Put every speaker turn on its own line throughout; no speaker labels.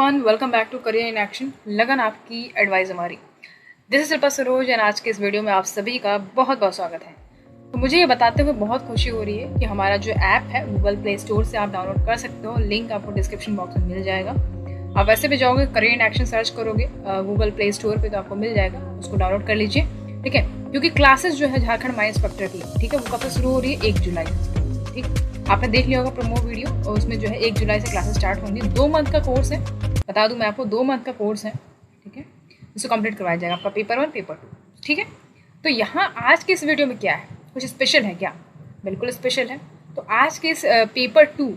Everyone, welcome back to career in action. लगन आपकी advice हमारी। This is Shilpa Saroj and आज के इस वीडियो में आप सभी का बहुत बहुत स्वागत है। तो मुझे ये बताते हुए बहुत खुशी हो रही है कि हमारा जो ऐप है गूगल प्ले स्टोर से आप डाउनलोड कर सकते हो। लिंक आपको डिस्क्रिप्शन बॉक्स में मिल जाएगा। आप वैसे भी जाओगे करियर इन एक्शन सर्च करोगे गूगल प्ले स्टोर पर तो आपको मिल जाएगा, उसको डाउनलोड कर लीजिए। ठीक है, क्योंकि क्लासेस जो है झारखंड माई इंस्पेक्टर की, ठीक है, वो कब से शुरू हो रही है? 1 जुलाई से। ठीक, आपने देख लिया होगा प्रोमो वीडियो, और उसमें जो है 1 जुलाई से क्लासेस स्टार्ट होंगी। 2 मंथ का कोर्स है, बता दूं मैं आपको, 2 मंथ का कोर्स है। ठीक है, इसको कंप्लीट करवाया जाएगा आपका पेपर 1 पेपर 2। ठीक है, तो यहाँ आज के इस वीडियो में क्या है, कुछ स्पेशल है क्या? बिल्कुल स्पेशल है। तो आज के इस पेपर 2,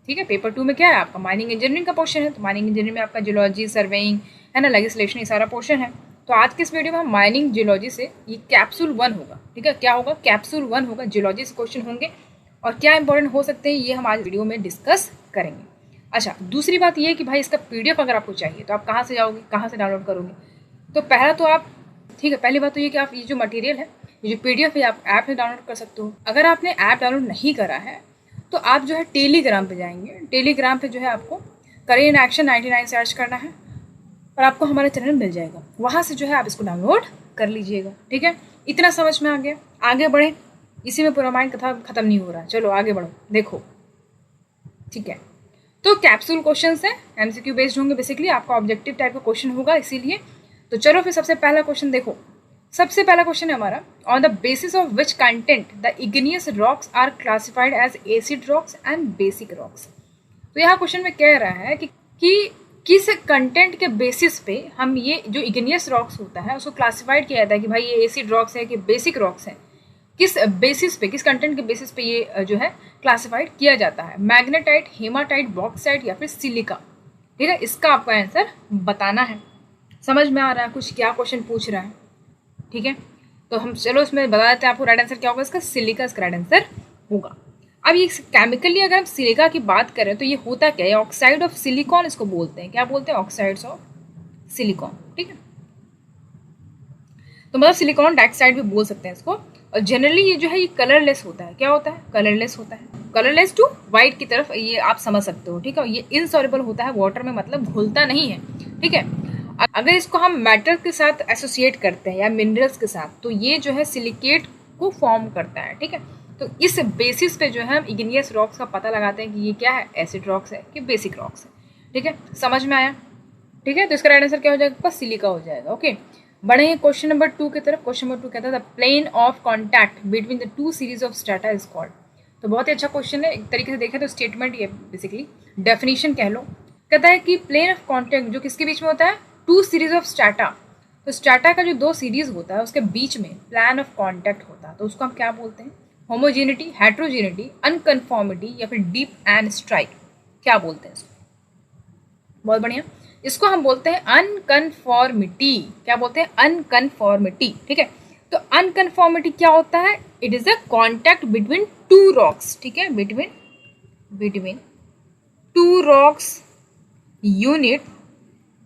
ठीक है, पेपर 2 में क्या है आपका माइनिंग इंजीनियरिंग का पोर्शन है। तो माइनिंग इंजीनियरिंग में आपका जियोलॉजी, सर्वेइंग है ना, लेजिस्लेशन, ये सारा पोर्शन है। तो आज के इस वीडियो में हम माइनिंग जियोलॉजी से ये कैप्सूल 1 होगा। ठीक है, क्या होगा? कैप्सूल 1 होगा, जियोलॉजी से क्वेश्चन होंगे और क्या इंपॉर्टेंट हो सकते हैं ये हम आज वीडियो में डिस्कस करेंगे। अच्छा, दूसरी बात ये है कि भाई इसका पीडीएफ अगर आपको चाहिए तो आप कहाँ से जाओगे, कहाँ से डाउनलोड करोगे? तो पहला तो आप, ठीक है, पहली बात तो ये कि आप ये जो मटेरियल है, ये जो पीडीएफ है, आप ऐप में डाउनलोड कर सकते हो। अगर आपने ऐप डाउनलोड नहीं करा है तो आप जो है टेलीग्राम पे जाएंगे। टेलीग्राम पे जो है आपको करियर इन एक्शन 99 सर्च करना है और आपको हमारा चैनल मिल जाएगा। वहाँ से जो है आप इसको डाउनलोड कर लीजिएगा। ठीक है, इतना समझ में आ गया? आगे बढ़े, इसी में पूरा माइंड कथा खत्म नहीं हो रहा। चलो आगे बढ़ो, देखो। ठीक है, तो कैप्सूल क्वेश्चंस है, एमसीक्यू बेस्ड होंगे, बेसिकली आपका ऑब्जेक्टिव टाइप का क्वेश्चन होगा, इसीलिए। तो चलो फिर सबसे पहला क्वेश्चन देखो। सबसे पहला क्वेश्चन है हमारा, on the basis of which content the igneous rocks are classified as acid rocks and basic rocks. तो यहाँ क्वेश्चन में कह रहा है कि किस कंटेंट के बेसिस पे हम ये जो इग्नियस रॉक्स होता है उसको क्लासिफाइड किया जाता है कि भाई ये एसिड रॉक्स है कि बेसिक रॉक्स है। किस बेसिस पे, किस कंटेंट के बेसिस पे ये जो है क्लासिफाइड किया जाता है? मैग्नेटाइट, हेमाटाइट, बॉक्साइट या फिर सिलिका। ठीक है, इसका आपको आंसर बताना है। समझ में आ रहा है कुछ क्या क्वेश्चन पूछ रहा है? ठीक है, तो हम चलो इसमें बता देते हैं आपको राइट आंसर क्या होगा। इसका सिलिका इसका राइट आंसर होगा। अब ये केमिकली अगर हम सिलिका की बात करें तो ये होता क्या है? ऑक्साइड ऑफ सिलिकॉन इसको बोलते हैं। क्या बोलते हैं? Oxides of silicon. ठीक है, तो मतलब सिलिकॉन डाइऑक्साइड भी बोल सकते हैं इसको। और जनरली ये जो है ये कलरलेस होता है। क्या होता है? कलरलेस होता है। कलरलेस टू वाइट की तरफ, ये आप समझ सकते हो। ठीक है, ये इनसॉल्युबल होता है वाटर में, मतलब घुलता नहीं है। ठीक है, अगर इसको हम मेटल के साथ एसोसिएट करते हैं या मिनरल्स के साथ तो ये जो है सिलिकेट को फॉर्म करता है। ठीक है, तो इस बेसिस पे जो है हम इग्नियस रॉक्स का पता लगाते हैं कि ये क्या है, एसिड रॉक्स है कि बेसिक रॉक्स है। ठीक है, समझ में आया? ठीक है, तो इसका राइट आंसर क्या हो जाएगा? सिलिका हो जाएगा। ओके, बढ़ेंगे क्वेश्चन नंबर 2 की तरफ। क्वेश्चन नंबर 2 कहता है the plane of contact between the 2 series of strata is called. तो बहुत ही अच्छा क्वेश्चन है, एक तरीके से देखें तो स्टेटमेंट ये बेसिकली डेफिनेशन कह लो। कहता है कि प्लेन ऑफ कॉन्टैक्ट जो किसके बीच में होता है? 2 सीरीज ऑफ स्ट्रेटा। तो स्ट्रेटा का जो 2 सीरीज होता है उसके बीच में प्लान ऑफ कॉन्टैक्ट होता है, तो उसको हम क्या बोलते हैं? होमोजेनिटी, हेट्रोजेनिटी, अनकन्फॉर्मिटी या फिर डीप एंड स्ट्राइक, क्या बोलते हैं इसको? बहुत बढ़िया, इसको हम बोलते हैं अनकन्फॉर्मिटी। क्या बोलते हैं? अनकन्फॉर्मिटी। ठीक है, तो अनकन्फॉर्मिटी क्या होता है? It is a contact between 2 rocks. ठीक है, between 2 rocks unit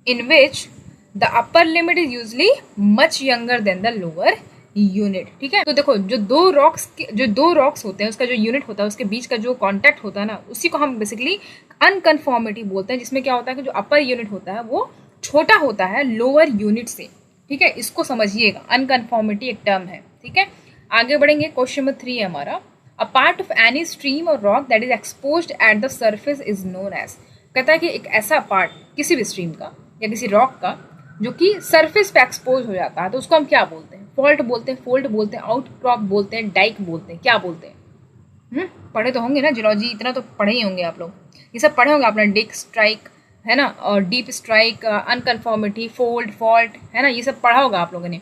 in which the upper limit is usually much younger than the lower unit. ठीक है, तो देखो जो दो रॉक्स होते हैं उसका जो यूनिट होता है उसके बीच का जो कांटेक्ट होता है ना, उसी को हम बेसिकली अनकन्फॉर्मिटी बोलते हैं, जिसमें क्या होता है कि जो अपर यूनिट होता है वो छोटा होता है लोअर यूनिट से। ठीक है, इसको समझिएगा, अनकन्फॉर्मिटी एक टर्म है। ठीक है, आगे बढ़ेंगे। क्वेश्चन नंबर 3 है हमारा, a part of any stream और rock that is exposed at the surface is known as. कहता है कि एक ऐसा पार्ट किसी भी स्ट्रीम का या किसी रॉक का जो कि सरफेस पे एक्सपोज हो जाता है तो उसको हम क्या बोलते हैं? फॉल्ट बोलते हैं, फोल्ड बोलते हैं, आउटक्रॉप बोलते हैं, डाइक बोलते हैं। क्या बोलते हैं? पढ़े तो होंगे ना जियोलॉजी, इतना तो पढ़े ही होंगे आप लोग, ये सब पढ़े होंगे आपने। डिक, स्ट्राइक है ना, और डीप स्ट्राइक, अनकन्फॉर्मिटी, फोल्ड, फॉल्ट है ना, ये सब पढ़ा होगा आप लोगों ने।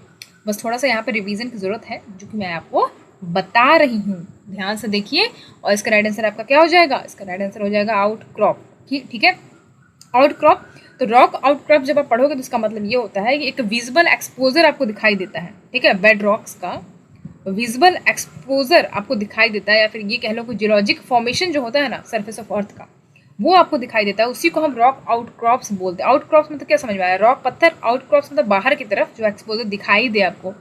बस थोड़ा सा यहाँ पे रिवीजन की जरूरत है जो कि मैं आपको बता रही हूँ, ध्यान से देखिए। और इसका राइट आंसर आपका क्या हो जाएगा? इसका राइट आंसर हो जाएगा आउटक्रॉप। ठीक है, आउटक्रॉप। तो रॉक आउटक्रॉप जब आप पढ़ोगे तो इसका मतलब ये होता है कि एक विजिबल एक्सपोजर आपको दिखाई देता है। ठीक है, बेड रॉक्स का विजिबल एक्सपोजर आपको दिखाई देता है, या फिर ये कह लो कि जियोलॉजिक फॉर्मेशन जो होता है ना सरफेस ऑफ अर्थ का, वो आपको दिखाई देता है, उसी को हम रॉक आउटक्रॉप्स बोलते हैं। आउटक्रॉप्स मतलब क्या समझ में आया? रॉक, पत्थर, आउटक्रॉप्स मतलब बाहर की तरफ जो एक्सपोजर दिखाई दे आपको।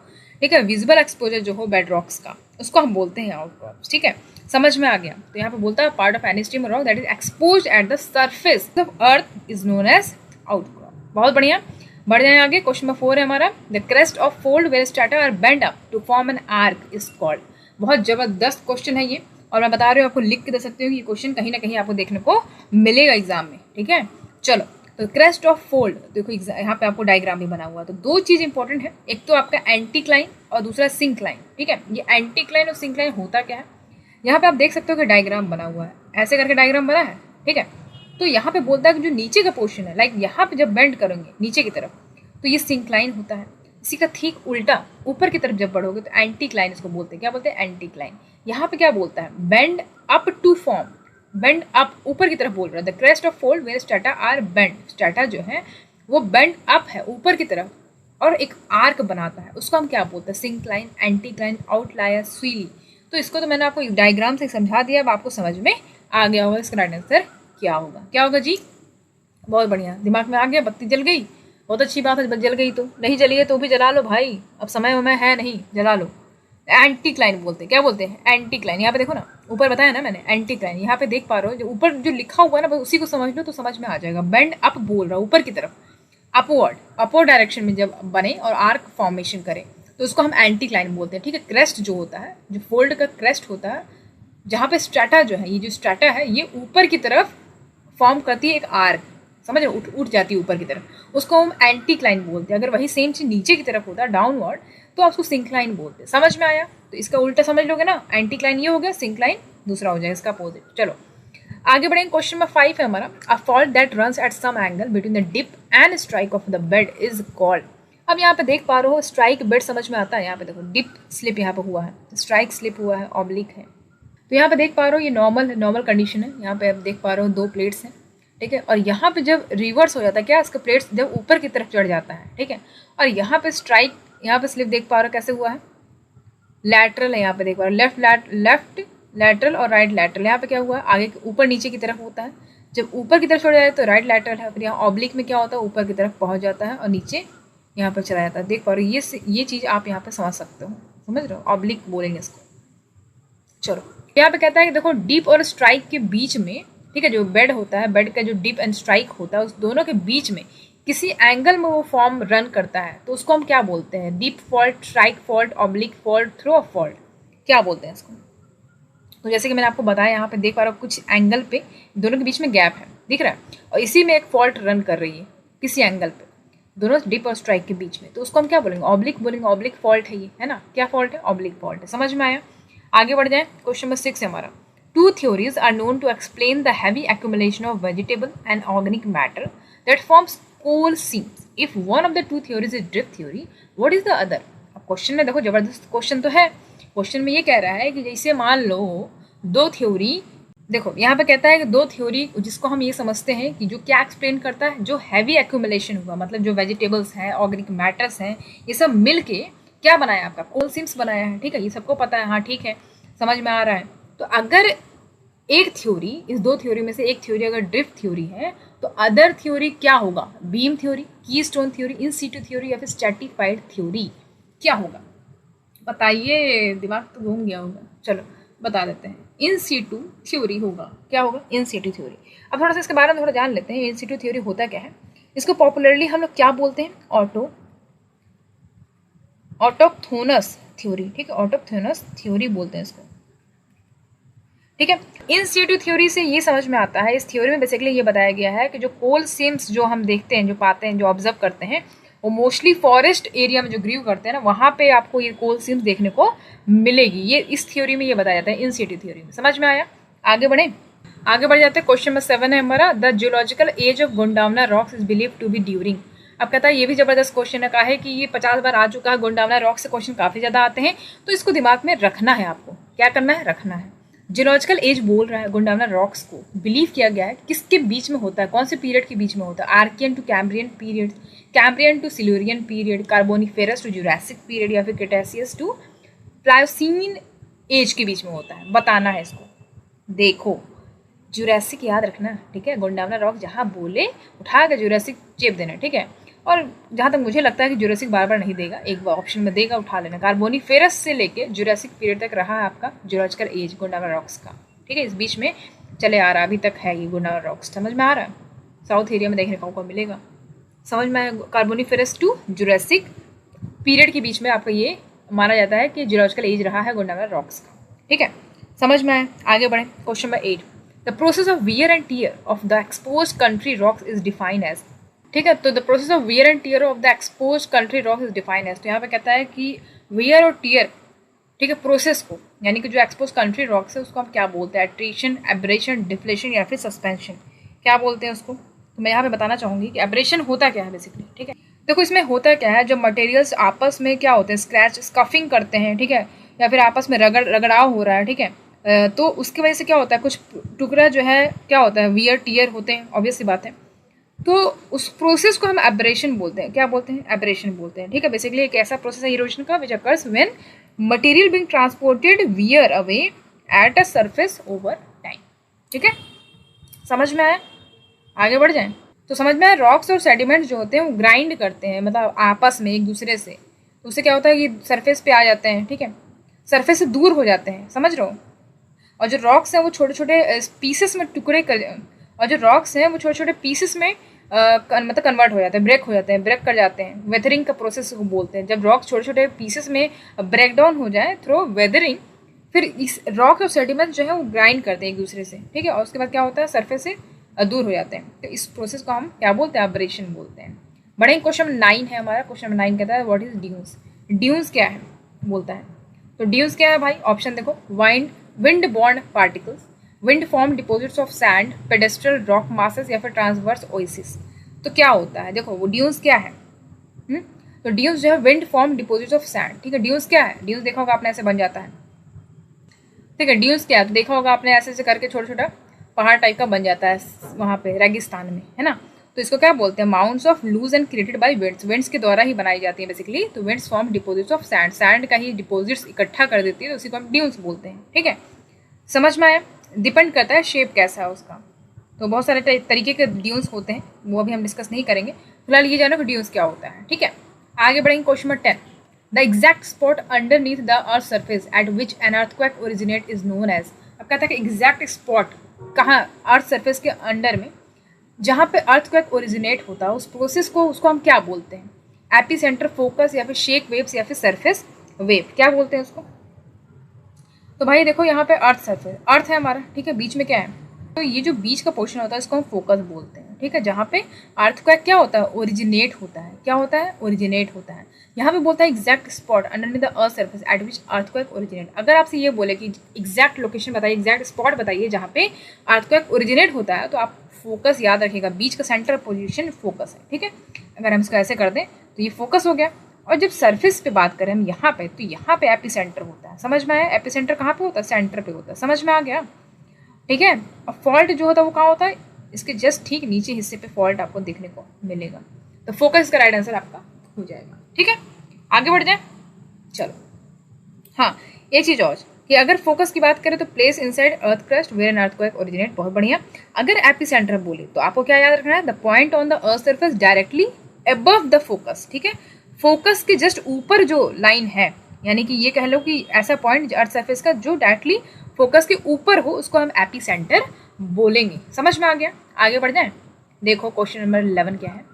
ठीक है, विजिबल एक्सपोजर जो हो बेड रॉक्स का, उसको हम बोलते हैं आउटक्रॉप्स। ठीक है, समझ में आ गया? तो यहाँ पे बोलता है part of any stream rock that is exposed at the surface of earth is known as outcrop. बहुत बढ़िया, बढ़ जाए आगे। क्वेश्चन नंबर 4 है हमारा, the crest of fold where strata are bend up to form an arch is called. बहुत जबरदस्त question है ये, और मैं बता रही हूँ आपको, लिख के दे सकती हूँ कि ये क्वेश्चन कहीं ना कहीं आपको देखने को मिलेगा एग्जाम में, ठीक है। चलो, तो क्रेस्ट ऑफ फोल्ड, देखो यहाँ पे आपको डायग्राम भी बना हुआ है, तो दो चीज इंपॉर्टेंट है, एक तो आपका एंटीक्लाइन और दूसरा सिंक्लाइन, ठीक है। ये एंटीक्लाइन और सिंक्लाइन होता क्या है, यहाँ पे आप देख सकते हो कि डायग्राम बना हुआ है, ऐसे करके डायग्राम बना है, ठीक है। तो यहाँ पे बोलता है कि जो नीचे का पोर्शन है, लाइक यहाँ पे जब बेंड करेंगे नीचे की तरफ तो ये सिंक्लाइन होता है। इसी का ठीक उल्टा ऊपर की तरफ जब बढ़ोगे तो एंटीक्लाइन इसको बोलते हैं। क्या बोलते हैं? एंटीक्लाइन। यहाँ पे क्या बोलता है? Bend up to form, bend up ऊपर की तरफ बोल रहा है। The crest of fold where strata are bend, strata जो है वो बेंड अप है ऊपर की तरफ और एक आर्क बनाता है, उसको हम क्या बोलते हैं? सिंक्लाइन, एंटीक्लाइन, आउटलायर, स्वीली। तो इसको तो मैंने आपको डायग्राम से समझा दिया, अब आपको समझ में आ गया होगा इसका राइट आंसर क्या होगा। क्या होगा जी? बहुत बढ़िया, दिमाग में आ गया, बत्ती जल गई, बहुत अच्छी बात है। जल गई तो नहीं जली है तो भी जला लो भाई, अब समय में है नहीं, जला लो। एंटीक्लाइन बोलते हैं। क्या बोलते हैं? एंटीक्लाइन। यहाँ पे देखो ना, ऊपर बताया ना मैंने एंटीक्लाइन, यहाँ पे देख पा रहे हो जो ऊपर जो लिखा हुआ है ना, बस उसी को समझ लो तो समझ में आ जाएगा। बेंड अप बोल रहा है ऊपर की तरफ, अपवर्ड, अपवर्ड डायरेक्शन में जब बने और आर्क फॉर्मेशन करे तो उसको हम एंटीक्लाइन बोलते हैं, ठीक है। क्रेस्ट जो होता है, जो फोल्ड का क्रेस्ट होता है, जहाँ पे स्ट्रैटा जो है, ये जो स्ट्रैटा है ये ऊपर की तरफ फॉर्म करती है एक आर्क, समझ रहे, उठ जाती है ऊपर की तरफ, उसको हम एंटीक्लाइन बोलते हैं। अगर वही सेम चीज नीचे की तरफ होता है डाउनवर्ड तो आप उसको सिंक्लाइन बोलते हैं। समझ में आया? तो इसका उल्टा समझ लोगे ना, एंटीक्लाइन ये हो गया, सिंक्लाइन दूसरा हो जाएगा इसका अपोजिट। चलो आगे बढ़ेंगे। क्वेश्चन नंबर 5 है हमारा, a fault that runs at some angle between the dip and strike of the bed is called. अब यहाँ पे देख पा रहे हो स्ट्राइक बेड समझ में आता है। यहाँ पे देखो डिप स्लिप यहाँ पे हुआ है, स्ट्राइक स्लिप हुआ है, ऑब्लिक है। तो यहाँ पे देख पा रहे हो ये नॉर्मल कंडीशन है। यहाँ पे आप देख पा रहे हो दो प्लेट्स हैं, ठीक है। और यहाँ पे जब रिवर्स हो जाता है, क्या इसका प्लेट्स जब ऊपर की तरफ चढ़ जाता है, ठीक है। और यहाँ पे स्ट्राइक, यहाँ पे स्लिप देख पा रहे हो कैसे हुआ है, लैटरल है। यहाँ पे देख पा रहे हो लेफ्ट लैटरल और राइट लैटरल। यहाँ पे क्या हुआ है, आगे ऊपर नीचे की तरफ होता है, जब ऊपर की तरफ चढ़ जाए तो राइट लैटरल है। फिर यहाँ ऑब्लिक में क्या होता है, ऊपर की तरफ पहुँच जाता है और नीचे यहाँ पर चला जाता है। देख पा रहे हो ये चीज़ आप यहाँ पे समझ सकते हो, समझ रहे हो, ऑब्लिक बोलेंगे इसको। चलो यहाँ पे कहता है कि देखो डीप और स्ट्राइक के बीच में, ठीक है, जो बेड होता है, बेड का जो डीप एंड स्ट्राइक होता है, उस दोनों के बीच में किसी एंगल में वो फॉर्म रन करता है तो उसको हम क्या बोलते हैं? Dip fault, strike fault, oblique fault, throw off fault, क्या बोलते हैं इसको? तो जैसे कि मैंने आपको बताया, यहाँ पे देख पा रहा हूँ कुछ एंगल पे दोनों के बीच में गैप है, दिख रहा है, और इसी में एक फॉल्ट रन कर रही है किसी एंगल पे, दोनों डिप और स्ट्राइक के बीच में, तो उसको हम क्या बोलेंगे? ऑब्लिक बोलेंगे। ऑब्लिक फॉल्ट है ये, है ना। क्या फॉल्ट है? ऑब्लिक फॉल्ट है। समझ में आया? आगे बढ़ जाए। क्वेश्चन नंबर 6 है हमारा, two theories are known to explain the heavy accumulation of vegetable and organic matter that forms coal seams. If one of the two theories is drift theory, what is the other? अब question में देखो, जबरदस्त question तो है। Question में ये कह रहा है कि जैसे मान लो दो थ्योरी, देखो यहाँ पे कहता है कि दो थ्योरी जिसको हम ये समझते हैं कि जो क्या एक्सप्लेन करता है, जो हैवी एक्यूमुलेशन हुआ, मतलब जो वेजिटेबल्स हैं, ऑर्गेनिक मैटर्स हैं, ये सब मिल के क्या बनाया आपका? कोल सीम्स बनाया है, ठीक है। ये सबको पता है, हाँ ठीक है, समझ में आ रहा है। तो अगर एक थ्योरी, इस दो थ्योरी में से एक थ्योरी अगर ड्रिफ्ट थ्योरी है तो अदर थ्योरी क्या होगा? Beam theory, keystone theory, in situ theory या फिर स्ट्रैटिफाइड थ्योरी, क्या होगा? बताइए, दिमाग तो घूम गया होगा। चलो बता देते हैं, इन सीटू थ्योरी होगा। क्या होगा? In situ theory. अब थोड़ा सा इसके बारे में थोड़ा जान लेते हैं, इन सीटू थ्योरी होता क्या है। इसको पॉपुलरली हम लोग क्या बोलते हैं? ऑटोक्थोनस थ्योरी, ठीक है, ऑटोक्थोनस थ्योरी बोलते हैं इसको, ठीक है। इन सीटू थ्योरी से ये समझ में आता है, इस थ्योरी में बेसिकली ये बताया गया है कि जो कोल सीम्स जो हम देखते हैं, जो पाते हैं, जो ऑब्जर्व करते हैं, वो मोस्टली फॉरेस्ट एरिया में जो ग्रीव करते हैं ना, वहाँ पे आपको ये कोल सीम्स देखने को मिलेगी। ये इस थ्योरी में ये बताया जाता है, इन सीटू थ्योरी में। समझ में आया? आगे बढ़ जाते हैं। क्वेश्चन नंबर 7 है हमारा, the geological age of Gondwana rocks is believe to be during. अब कहता है ये भी जबरदस्त क्वेश्चन है, कहा है कि ये 50 बार आ चुका है, गोंडावना रॉक से क्वेश्चन काफी ज्यादा आते हैं, तो इसको दिमाग में रखना है आपको। क्या करना है? रखना है। जियोलॉजिकल एज बोल रहा है गोंडावना रॉक्स को, बिलीव किया गया है किसके बीच में होता है, कौन से पीरियड के बीच में होता है? Archean to Cambrian period, Cambrian to Silurian period, Carboniferous to Jurassic period या फिर क्रेटासियस टू प्लायोसीन एज के बीच में होता है, बताना है इसको। देखो जुरासिक याद रखना, ठीक है। गोंडावना रॉक जहाँ बोले उठा के जुरासिक चेप देना, ठीक है। और जहाँ तक मुझे लगता है कि जुरासिक बार बार नहीं देगा, एक बार ऑप्शन में देगा, उठा लेना। कार्बोनिफेरस से लेके जुरासिक पीरियड तक रहा है आपका जियोलॉजिकल एज गोंडावना रॉक्स का, ठीक है। इस बीच में चले आ रहा, अभी तक है ये गोंडावना रॉक्स। समझ में आ रहा है? साउथ एरिया में देखने को मिलेगा, समझ में? कार्बोनिफेरस टू जुरासिक पीरियड के बीच में आपका ये माना जाता है कि जियोलॉजिकल एज रहा है गोंडाना रॉक्स का। ठीक है, समझ में आए? आगे बढ़े। Question number 8, the process of wear and tear of the expose country rocks is defined as. ठीक है, तो the process of wear and tear of the expose country rocks is defined as. तो यहाँ पे कहता है कि वियर और टियर, ठीक है, प्रोसेस को, यानी कि जो एक्सपोज कंट्री रॉक्स है उसको हम क्या बोलते हैं? एट्रीशन, एब्रेशन, डिफ्लेशन या फिर सस्पेंशन, क्या बोलते हैं उसको? तो मैं यहाँ पे बताना चाहूँगी कि एब्रेशन होता क्या है बेसिकली। ठीक है, देखो इसमें होता क्या है, जब मटेरियल्स आपस में क्या होते हैं, स्क्रैच, स्कफिंग करते हैं, ठीक है, या फिर आपस में रगड़ाव हो रहा है, ठीक है, तो उसकी वजह से क्या होता है, कुछ टुकड़ा जो है क्या होता है, वियर टियर होते हैं, ऑब्वियस सी बात है। तो उस प्रोसेस को हम एब्रेशन बोलते हैं। क्या बोलते हैं? एब्रेशन बोलते हैं। ठीक है, बेसिकली एक ऐसा प्रोसेस है इरोजन का which occurs when material being transported wear away at a surface over time. ठीक है, समझ में आया? आगे बढ़ जाएं तो समझ में आया, रॉक्स और सेडिमेंट्स जो होते हैं वो ग्राइंड करते हैं, मतलब आपस में एक दूसरे से, तो उससे क्या होता है कि सरफेस पे आ जाते हैं। ठीक है, सरफेस से दूर हो जाते हैं, समझ रहे हो? और जो रॉक्स हैं वो छोटे छोटे पीसेस में टुकड़े कर, और जो रॉक्स हैं वो छोटे छोटे पीसेस में मतलब कन्वर्ट हो जाते हैं, ब्रेक हो जाते हैं, ब्रेक कर जाते हैं। वेदरिंग का प्रोसेस को बोलते हैं। जब रॉक्स छोटे छोटे पीसेस में ब्रेक डाउन हो जाए थ्रू वेदरिंग, फिर इस रॉक और सेडिमेंट जो है वो ग्राइंड करते हैं एक दूसरे से। ठीक है, और उसके बाद क्या होता है, सरफेस से दूर हो जाते हैं। तो इस प्रोसेस को हम क्या बोलते हैं? एब्रेशन बोलते हैं। बड़े क्वेश्चन नंबर 9 है हमारा। क्वेश्चन नंबर 9 कहता है व्हाट इज ड्यून्स। ड्यून्स क्या है बोलता है। तो ड्यून्स क्या है भाई? ऑप्शन देखो, wind born particles, wind form deposits of sand, pedestal rock masses या फिर ट्रांसवर्स ओएसिस। तो क्या होता है, देखो वो ड्यून्स क्या है। तो ड्यून्स जो है wind form deposits of sand. ठीक है, ड्यून्स क्या है? ड्यून्स देखा होगा आपने, ऐसे बन जाता है। ठीक है, ड्यून्स क्या है? तो देखा होगा आपने, ऐसे ऐसे करके छोटा छोटा पहाड़ टाइप का बन जाता है वहाँ पे रेगिस्तान में, है ना। तो इसको क्या बोलते हैं? Mounts of loose and created by winds. Winds के द्वारा ही बनाई जाती है बेसिकली। तो winds form deposits of sand, sand का ही डिपोजिट्स इकट्ठा कर देती है, तो उसी को हम ड्यून्स बोलते हैं। ठीक है, समझ में आया? डिपेंड करता है शेप कैसा है उसका। तो बहुत सारे तरीके के ड्यून्स होते हैं, वो अभी हम डिस्कस नहीं करेंगे। फिलहाल ये जानो कि ड्यून्स क्या होता है। ठीक है, आगे बढ़ेंगे। Question number 10, the exact spot underneath the earth surface at which an earthquake originate is known as. अब कहता है कि एग्जैक्ट स्पॉट कहाँ, अर्थ सरफेस के अंडर में जहाँ पे अर्थक्वेक ओरिजिनेट होता है, उस प्रोसेस को, उसको हम क्या बोलते हैं? एपी सेंटर, फोकस या फिर शेक वेव्स या फिर सरफेस वेव, क्या बोलते हैं उसको? तो भाई देखो यहाँ पे अर्थ सरफेस, अर्थ है हमारा, ठीक है, बीच में क्या है? तो ये जो बीच का पोर्शन होता है इसको हम फोकस बोलते हैं। ठीक है, जहाँ पे अर्थक्वेक क्या होता है? ओरिजिनेट होता है। क्या होता है? ओरिजिनेट होता है। यहाँ पे बोलता है exact spot underneath the earth surface at which earthquake originate. अगर आपसे ये बोले कि एग्जैक्ट लोकेशन बताइए, एग्जैक्ट स्पॉट बताइए जहाँ पे अर्थक्वेक ओरिजिनेट होता है, तो आप फोकस याद रखिएगा, बीच का सेंटर पोजीशन फोकस है। ठीक है, अगर हम इसको ऐसे कर दें तो ये फोकस हो गया। और जब सरफेस पे बात करें हम यहाँ पे, तो यहाँ पे एपी सेंटर होता है। समझ में आया? एपी सेंटर कहाँ पे होता है? सेंटर पे होता है। समझ में आ गया? ठीक है, और फॉल्ट जो होता है वो कहाँ होता है? इसके जस्ट ठीक नीचे हिस्से पे फॉल्ट आपको देखने को मिलेगा। तो फोकस का राइट आंसर आपका हो जाएगा। ठीक है, आगे बढ़ जाए। चलो, हाँ एक चीज़ और कि अगर फोकस की बात करें तो place inside earth crust where an earthquake originate. बहुत बढ़िया। अगर एपिसेंटर बोले तो आपको क्या याद रखना है? The point on the earth surface directly above the focus. ठीक है, फोकस के जस्ट ऊपर जो लाइन है, यानी कि ये कह लो कि ऐसा पॉइंट अर्थ सरफेस का जो डायरेक्टली फोकस के ऊपर हो, उसको हम एपिसेंटर बोलेंगे। समझ में आ गया? आगे बढ़ जाए। देखो क्वेश्चन नंबर 11 क्या है।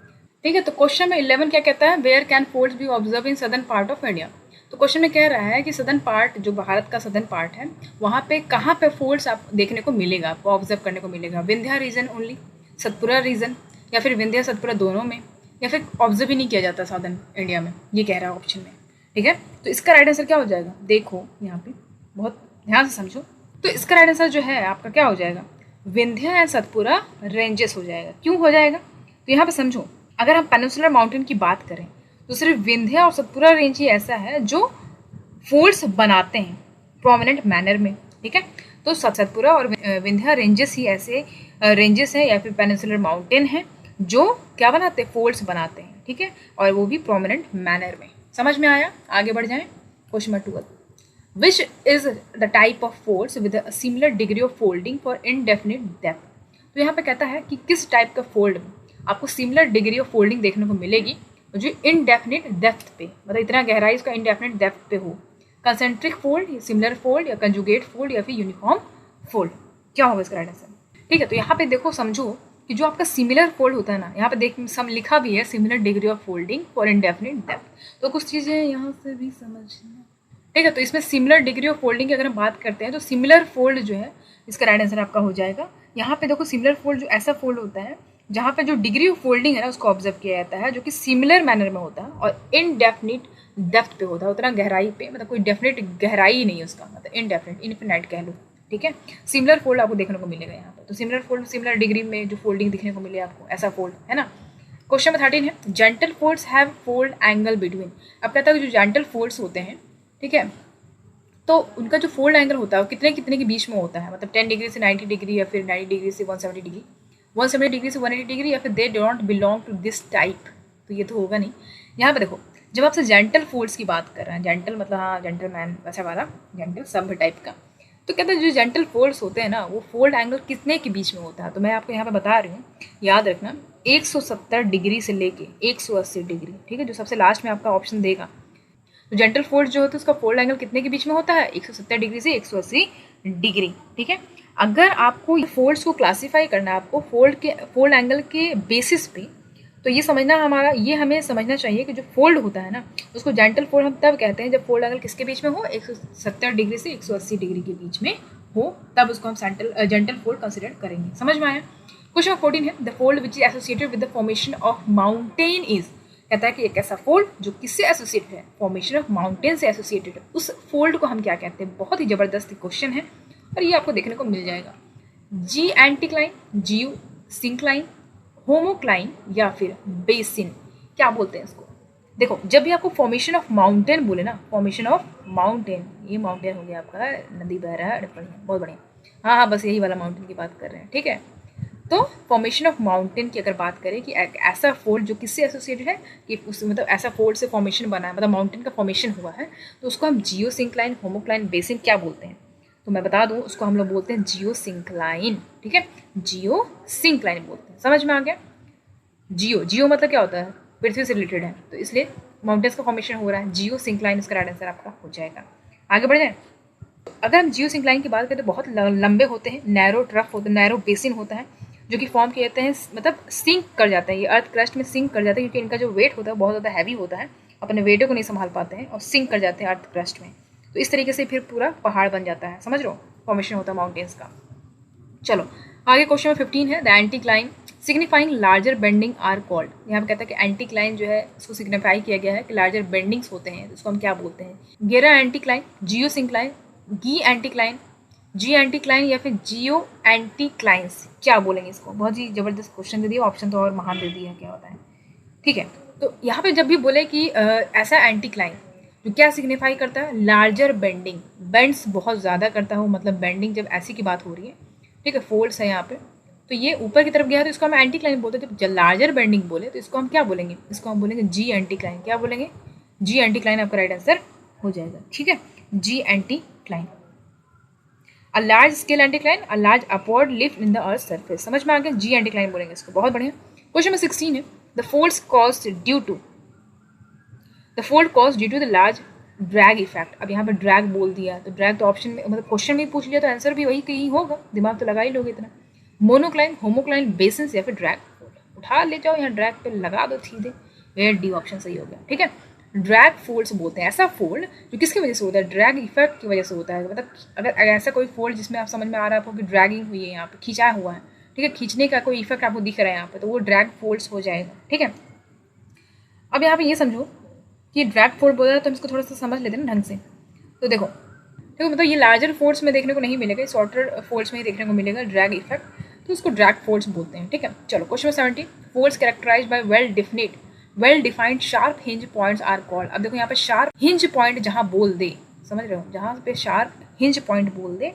ठीक है, तो क्वेश्चन में 11 क्या कहता है? Where can folds be observe in southern part of India. तो क्वेश्चन में कह रहा है कि सदर्न पार्ट, जो भारत का सदर्न पार्ट है, वहाँ पे कहाँ पे फोल्ड्स आप देखने को मिलेगा, आपको ऑब्जर्व करने को मिलेगा? Vindhya region only, Satpura region, या फिर विंध्या सतपुरा दोनों में, या फिर ऑब्जर्व ही नहीं किया जाता सदर्न इंडिया में, ये कह रहा है ऑप्शन में। ठीक है, तो इसका राइट आंसर क्या हो जाएगा? देखो यहाँ पे बहुत ध्यान से समझो। तो इसका राइट आंसर जो है आपका क्या हो जाएगा? विंध्या एंड सतपुरा रेंजेस हो जाएगा। क्यों हो जाएगा? तो यहाँ पे समझो, अगर हम पेनिनसुलर माउंटेन की बात करें तो सिर्फ विंध्या और सतपुरा रेंज ही ऐसा है जो फोल्ड्स बनाते हैं प्रोमिनेंट मैनर में। ठीक है, तो सतपुरा और विंध्या रेंजेस ही ऐसे रेंजेस हैं या फिर पेनिनसुलर माउंटेन हैं जो क्या बनाते हैं? फोल्ड्स बनाते हैं। ठीक है, और वो भी प्रोमिनेंट मैनर में। समझ में आया? आगे बढ़ जाएं। Question number 12, which is the type of folds with a similar degree of folding for indefinite depth. तो यहाँ पे कहता है कि किस टाइप का फोल्ड में आपको सिमिलर डिग्री ऑफ फोल्डिंग देखने को मिलेगी जो इनडेफिनिट डेप्थ पे, मतलब इतना गहराई उसका इनडेफिनिट डेप्थ पे हो। कंसेंट्रिक फोल्ड, सिमिलर फोल्ड, या कंजुगेट फोल्ड, या फिर यूनिफॉर्म फोल्ड। क्या होगा इसका राइट आंसर? ठीक है, तो यहाँ पे देखो समझो कि जो आपका सिमिलर फोल्ड होता है ना, यहाँ पे देख सम लिखा भी है similar degree of folding for indefinite depth, तो कुछ चीज़ें यहाँ से भी समझना, ठीक है। तो इसमें सिमिलर डिग्री ऑफ फोल्डिंग की अगर हम बात करते हैं तो सिमिलर फोल्ड जो है इसका राइट आंसर आपका हो जाएगा। यहाँ पे देखो सिमिलर फोल्ड जो ऐसा फोल्ड होता है जहाँ पे जो डिग्री ऑफ फोल्डिंग है ना उसको ऑब्जर्व किया जाता है, जो कि सिमिलर मैनर में होता है और इनडेफिनिट डेप्थ पे होता है, उतना गहराई पे, मतलब कोई डेफिनेट गहराई नहीं है उसका, मतलब इनडेफिनिट इनफिनाइट कह लो, ठीक है। सिमिलर फोल्ड आपको देखने को मिलेगा यहाँ पर। तो सिमिलर फोल्ड सिमिलर डिग्री में जो फोल्डिंग दिखने को मिले आपको, ऐसा फोल्ड है ना। क्वेश्चन नंबर 13 है gentle folds have fold angle between. अब कहता है जो जेंटल फोल्ड्स होते हैं, ठीक है, तो उनका जो फोल्ड एंगल होता है वो कितने कितने के बीच में होता है, मतलब 10 डिग्री से 90 डिग्री या फिर 90 डिग्री से 170 डिग्री, 170 डिग्री से 180 डिग्री, या फिर they don't belong to this type, तो ये तो होगा नहीं। यहाँ पे देखो जब आपसे जेंटल फोल्ड्स की बात कर रहे हैं, जेंटल मतलब हाँ जेंटल मैन वैसा वाला जेंटल सभ्य टाइप का, तो कहते हैं जो जेंटल फोल्ड्स होते हैं ना वो फोल्ड एंगल कितने के बीच में होता है, तो मैं आपको यहाँ पे बता रही हूँ, याद रखना 170 डिग्री से लेके 180 डिग्री, ठीक है, जो सबसे लास्ट में आपका ऑप्शन देगा। तो जेंटल फोल्ड जो होता है उसका फोल्ड एंगल कितने के बीच में होता है, 170 डिग्री से 180 डिग्री, ठीक है। अगर आपको फोल्ड्स को क्लासीफाई करना है आपको फोल्ड एंगल के बेसिस पे, तो ये समझना हमें समझना चाहिए कि जो फोल्ड होता है ना उसको जेंटल फोल्ड हम तब कहते हैं जब फोल्ड एंगल किसके बीच में हो, 170 डिग्री से 180 डिग्री के बीच में हो, तब उसको हम जेंटल फोल्ड कंसिडर करेंगे। समझ में आया। क्वेश्चन 14 है the fold which is associated with the formation of mountain is. कहता है कि एक ऐसा फोल्ड जो किससे एसोसिएटेड है, फॉर्मेशन ऑफ माउंटेन से एसोसिएटेड है, उस फोल्ड को हम क्या कहते हैं। बहुत ही जबरदस्त क्वेश्चन है और ये आपको देखने को मिल जाएगा। जी एंटीक्लाइन, जियो सिंक्लाइन, होमोक्लाइन या फिर बेसिन, क्या बोलते हैं इसको। देखो जब भी आपको फॉर्मेशन ऑफ माउंटेन बोले ना, फॉर्मेशन ऑफ माउंटेन, ये माउंटेन हो गया आपका, नदी बह रहा है, बढ़िया बहुत बढ़िया, हाँ हाँ बस यही वाला माउंटेन की बात कर रहे हैं, ठीक है। तो फॉर्मेशन ऑफ माउंटेन की अगर बात करें कि ऐसा फोल्ड जो किससे एसोसिएटेड है, कि उस मतलब ऐसा फोल्ड से फॉर्मेशन बना है, मतलब माउंटेन का फॉर्मेशन हुआ है, तो उसको हम जियो सिंक्लाइन, होमोक्लाइन, बेसिन क्या बोलते हैं। तो मैं बता दूं उसको हम लोग बोलते हैं जियो सिंक्लाइन, ठीक है, जियो सिंक्लाइन बोलते हैं। समझ में आ गया। जियो जियो मतलब क्या होता है, पृथ्वी से रिलेटेड है, तो इसलिए माउंटेन्स का फॉर्मेशन हो रहा है, जियो सिंक्लाइन इसका राइट आंसर आपका हो जाएगा। आगे बढ़ जाए। अगर हम जियो सिंक्लाइन की बात करें तो बहुत लंबे होते हैं, नैरो ट्रफ होता है, नैरो बेसिन होता है, जो कि फॉर्म किए जाते हैं, मतलब सिंक कर जाते हैं, ये अर्थ क्रस्ट में सिंक कर जाते हैं, क्योंकि इनका जो वेट होता है बहुत ज़्यादा हैवी होता है, अपने वेटों को नहीं संभाल पाते हैं और सिंक कर जाते हैं अर्थ क्रस्ट में, तो इस तरीके से फिर पूरा पहाड़ बन जाता है। समझ लो फॉर्मेशन होता है माउंटेन्स का। चलो आगे क्वेश्चन नंबर 15 है the anticline signifying larger bending are called. यहाँ पे कहता है कि एंटीक्लाइन जो है उसको सिग्निफाई किया गया है कि लार्जर बेंडिंग्स होते हैं, तो उसको हम क्या बोलते हैं। गेरा एंटीक्लाइन, जियो सिंक्लाइन, गी एंटीक्लाइन, जी एंटीक्लाइन या फिर जियो एंटीक्लाइंस, क्या बोलेंगे इसको। बहुत ही जबरदस्त क्वेश्चन दे दिया, ऑप्शन तो और महान दे दिया, क्या होता है, ठीक है। तो यहाँ पे जब भी बोले कि ऐसा एंटीक्लाइन जो क्या सिग्निफाई करता है, लार्जर बेंडिंग, बेंड्स बहुत ज़्यादा करता हो, मतलब बेंडिंग जब ऐसी की बात हो रही है, ठीक है, फोल्ड्स है यहाँ पे, तो ये ऊपर की तरफ गया है तो इसको हम एंटीक्लाइन बोलते हैं। जब लार्जर बेंडिंग बोले तो इसको हम क्या बोलेंगे, इसको हम बोलेंगे जी एंटीक्लाइन। क्या बोलेंगे, जी एंटीक्लाइन आपका राइट आंसर हो जाएगा, ठीक है, geanticline. A large scale anticline, a large upward lift in the earth surface. समझ में आ गया, जी एंटीक्लाइन बोलेंगे इसको, बहुत बढ़िया। क्वेश्चन नंबर 16 है the folds caused due to the large drag effect. अब यहाँ पर ड्रैग बोल दिया तो ड्रैग तो ऑप्शन में, मतलब क्वेश्चन में पूछ लिया तो आंसर भी वही कहीं होगा, दिमाग तो लगा ही लोगे इतना। मोनोक्लाइन, होमोक्लाइन, बेसिन या फिर ड्रैग फोल्ड, उठा ले जाओ यहाँ ड्रैग पे लगा दो सीधे, वेयर डी ऑप्शन सही हो गया, ठीक है। ड्रैग फोल्ड्स बोलते हैं ऐसा फोल्ड जो किसकी वजह से होता है, ड्रैग इफेक्ट की वजह से होता है। मतलब अगर ऐसा कोई फोल्ड जिसमें आप समझ में आ रहा है आपको कि ड्रैगिंग हुई है, यहाँ पे खींचा हुआ है, ठीक है, खींचने का कोई इफेक्ट आपको दिख रहा है यहाँ पे, तो वो ड्रैग फोल्ड्स हो जाएगा, ठीक है। अब यहाँ पे ये समझो कि ड्रैग फोल्ड बोल रहा है तो हम इसको थोड़ा सा समझ लेते हैं ना ढंग से। तो देखो मतलब ये लार्जर फोल्ड्स में देखने को नहीं मिलेगा, शॉर्टर फोल्ड्स में ही देखने को मिलेगा ड्रैग इफेक्ट, तो उसको ड्रैग फोल्ड्स बोलते हैं, ठीक है। चलो question 17 folds characterised by well defined sharp hinge points are called. अब देखो यहाँ पे शार्प हिंज पॉइंट जहाँ बोल दे, समझ रहे हो, जहाँ पे शार्प हिंज पॉइंट बोल दे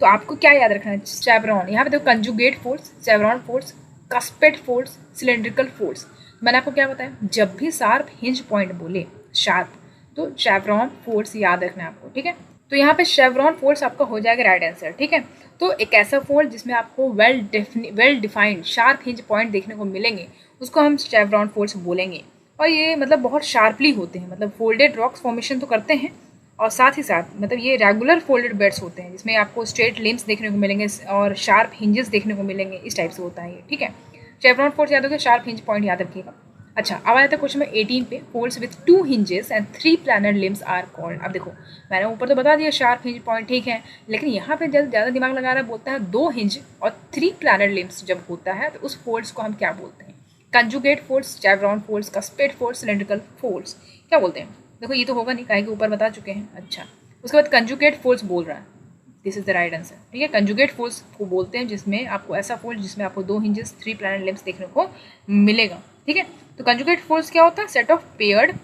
तो आपको क्या याद रखना है, चेवरॉन। यहाँ पे देखो conjugate folds, chevron folds, cuspate folds, cylindrical folds. मैंने आपको क्या बताया, जब भी शार्प हिंज पॉइंट बोले शार्प तो शेवरॉन फोर्स याद रखना है आपको, ठीक है। तो यहाँ पे शेवरॉन फोर्स आपका हो जाएगा राइट आंसर, ठीक है। तो एक ऐसा फोल्ड जिसमें आपको well defined sharp hinge point देखने को मिलेंगे उसको हम शेवरॉन फोर्स बोलेंगे। और ये मतलब बहुत शार्पली होते हैं, मतलब फोल्डेड रॉक्स फॉर्मेशन तो करते हैं और साथ ही साथ मतलब ये रेगुलर फोल्डेड बेड्स होते हैं जिसमें आपको स्ट्रेट लिम्स देखने को मिलेंगे और शार्प हिंजेस देखने को मिलेंगे, इस टाइप से होता है ये, ठीक है। शेवरॉन फोल्ड्स याद हो गया, शार्प हिंज पॉइंट याद रखिएगा। अच्छा, अब आया था क्वेश्चन नंबर 18 पे, folds with 2 hinges and 3 planar limbs are called. अब देखो मैंने ऊपर तो बता दिया शार्प हिंज पॉइंट, ठीक है, लेकिन यहाँ पे जब ज़्यादा दिमाग लगा रहा है, बोलता है 2 हिंज और 3 प्लानर लिम्स जब होता है तो उस फोल्ड्स को हम क्या बोलते हैं? Conjugate folds, chevron folds, cusped folds, cylindrical folds, क्या बोलते हैं? देखो ये तो होगा नहीं, काहे के ऊपर बता चुके हैं। अच्छा, उसके बाद कंजुगेट फोल्ड्स बोल रहा है, this is the right answer, ठीक है। कंजुगेट फोल्ड्स को बोलते हैं जिसमें आपको ऐसा फोल्ड जिसमें आपको 2 हिंजेस 3 प्लानर लिम्स देखने को मिलेगा, ठीक है। तो कंजुगेट फोल्ड्स क्या होता है? सेट ऑफ पेयर्ड,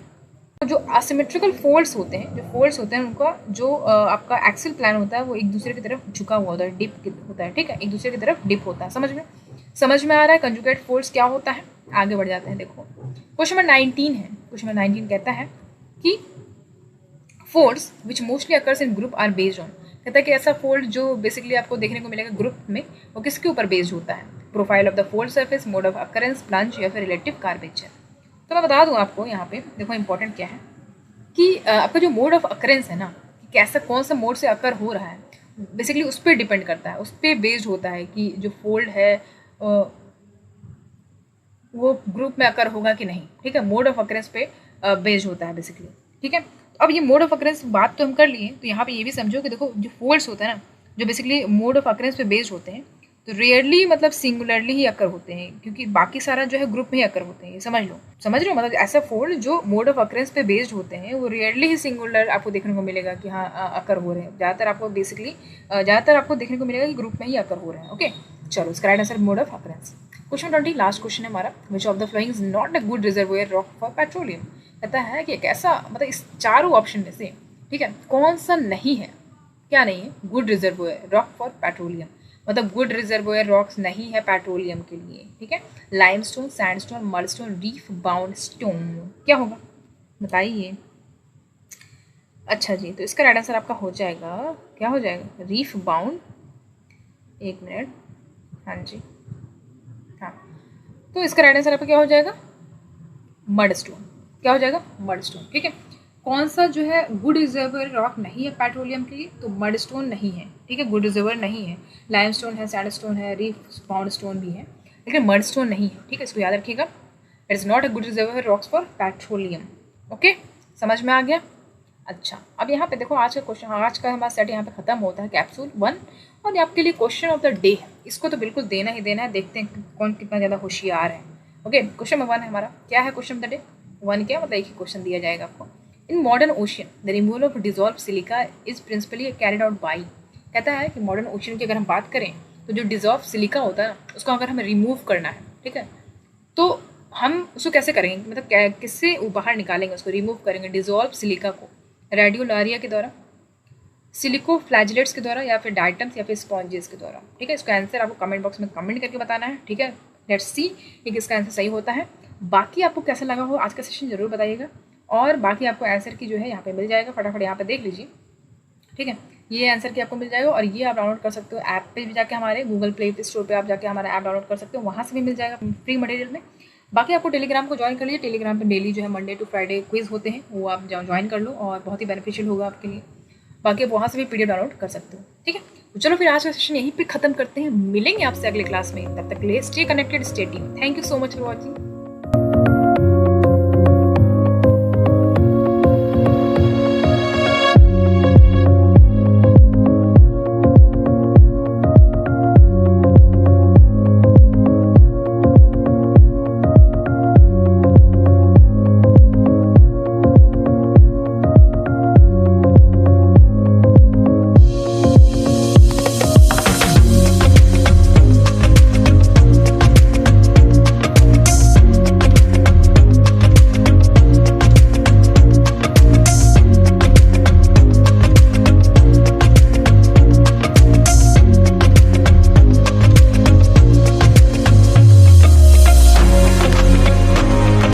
जो असिमेट्रिकल फोल्ड्स होते हैं, जो फोल्ड्स होते हैं उनका जो आपका एक्सिल प्लान होता है वो एक दूसरे की तरफ झुका हुआ होता है, डिप होता है, ठीक है, एक दूसरे की तरफ डिप होता है। समझ में आ रहा है कंजुगेट फोल्ड्स क्या होता है? आगे बढ़ जाते हैं। देखो क्वेश्चन नंबर 19 है, क्वेश्चन नंबर 19 कहता है कि folds which mostly occurs in group are based on, कहता है कि ऐसा फोल्ड जो बेसिकली आपको देखने को मिलेगा ग्रुप में, वो किसके ऊपर बेस्ड होता है? Profile of the fold surface, mode of occurrence, plunge या फिर रिलेटिव कर्वेचर। तो मैं बता दूं आपको यहाँ पे, देखो इंपॉर्टेंट क्या है कि आपका जो मोड ऑफ अकरेंस है ना, कि कैसा कौन सा मोड से अकर हो रहा है, बेसिकली उस पर डिपेंड करता है, उस पर बेस्ड होता है कि जो फोल्ड है वो ग्रुप में अकर होगा कि नहीं, ठीक है। मोड ऑफ अकरेंस पे बेस्ड होता है बेसिकली, ठीक है। अब ये मोड ऑफ अकरेंस बात तो हम कर लिए, तो यहाँ पे ये भी समझो कि देखो जो फोल्ड्स होता है ना, जो बेसिकली मोड ऑफ अकरेंस पे बेस्ड होते हैं, तो रेयरली मतलब सिंगुलरली ही अकर होते हैं, क्योंकि बाकी सारा जो है ग्रुप में ही अकर होते हैं। ये समझ रहे हो, मतलब ऐसा फोल्ड जो मोड ऑफ अकरेंस पे बेस्ड होते हैं वो रेयरली ही सिंगुलर आपको देखने को मिलेगा कि हाँ अकर हो रहे हैं। ज़्यादातर आपको देखने को मिलेगा कि ग्रुप में ही अकर हो रहे हैं। ओके, चलो इसका right answer mode of occurrence. Question 20 last question है हमारा, which of the following is not a good reservoir rock for petroleum. कहता है कि एक ऐसा, मतलब इस चारों ऑप्शन में से, ठीक है, कौन सा नहीं है, क्या नहीं है, good reservoir rock for petroleum, मतलब गुड रिजर्वोयर रॉक्स नहीं है पेट्रोलियम के लिए, ठीक है। Limestone, sandstone, mudstone, reef bound stone, क्या होगा बताइए। अच्छा जी, तो इसका राइट आंसर आपका हो जाएगा, क्या हो जाएगा? रीफ बाउंड, एक मिनट, हाँ जी, हाँ, तो इसका राइट आंसर आपका क्या हो जाएगा? मडस्टोन। क्या हो जाएगा? मडस्टोन, ठीक है। कौन सा जो है गुड रिजर्वर रॉक नहीं है पेट्रोलियम के लिए? तो मडस्टोन नहीं है, ठीक है, गुड रिजर्वर नहीं है। लाइमस्टोन है, सैंडस्टोन है, रीफ बाउंड स्टोन भी है, लेकिन मडस्टोन नहीं है, ठीक है, इसको याद रखिएगा। It is not a good reservoir rocks for petroleum. Okay, समझ में आ गया? अच्छा, अब यहाँ पे देखो आज का क्वेश्चन, आज का हमारा सेट यहाँ पे खत्म होता है, कैप्सूल 1, और ये आपके लिए क्वेश्चन ऑफ द डे है, इसको तो बिल्कुल देना ही देना है। देखते हैं कौन कितना ज़्यादा होशियार है। ओके, क्वेश्चन नंबर 1 है हमारा, क्या है क्वेश्चन ऑफ द डे? 1 क्या मतलब एक ही क्वेश्चन दिया जाएगा आपको। In modern ocean the removal of dissolve silica is principally carried out by. कहता है कि मॉडर्न ओशियन की अगर हम बात करें तो जो डिजॉल्व सिलिका होता है ना, उसको अगर हमें रिमूव करना है, ठीक है, तो हम उसको कैसे करेंगे, मतलब किससे बाहर निकालेंगे, उसको रिमूव करेंगे डिजॉल्व सिलिका को? रेडियोलारिया के द्वारा, सिलिको फ्लैजिलेट्स के द्वारा, या फिर डाइटम्स, या फिर स्पॉन्जेस के द्वारा, ठीक है। इसका आंसर आपको कमेंट बॉक्स में कमेंट करके बताना है, ठीक है। लेट्स सी कि किसका आंसर सही होता है। बाकी आपको कैसा लगा हो आज का सेशन जरूर बताइएगा, और बाकी आपको आंसर की जो है यहाँ पे मिल जाएगा, फटाफट यहाँ पे देख लीजिए, ठीक है। ये आंसर की आपको मिल जाएगा, और ये आप डाउनलोड कर सकते हो ऐप पे भी जाके, हमारे गूगल प्ले स्टोर पे आप जाके हमारा ऐप डाउनलोड कर सकते हो, वहाँ से भी मिल जाएगा फ्री मटेरियल में। बाकी आपको टेलीग्राम को ज्वाइन कर लीजिए, टेलीग्राम पे डेली जो है मंडे टू फ्राइडे क्विज होते हैं, वो आप ज्वाइन कर लो और बहुत ही बेनिफिशियल होगा आपके लिए। बाकी आप वहाँ से भी पीडीएफ डाउनलोड कर सकते हो, ठीक है। तो चलो फिर आज का सेशन यहीं पे खत्म करते हैं, मिलेंगे आपसे अगले क्लास में, तब तक के लिए stay connected, stay tuned. Thank you so much for watching.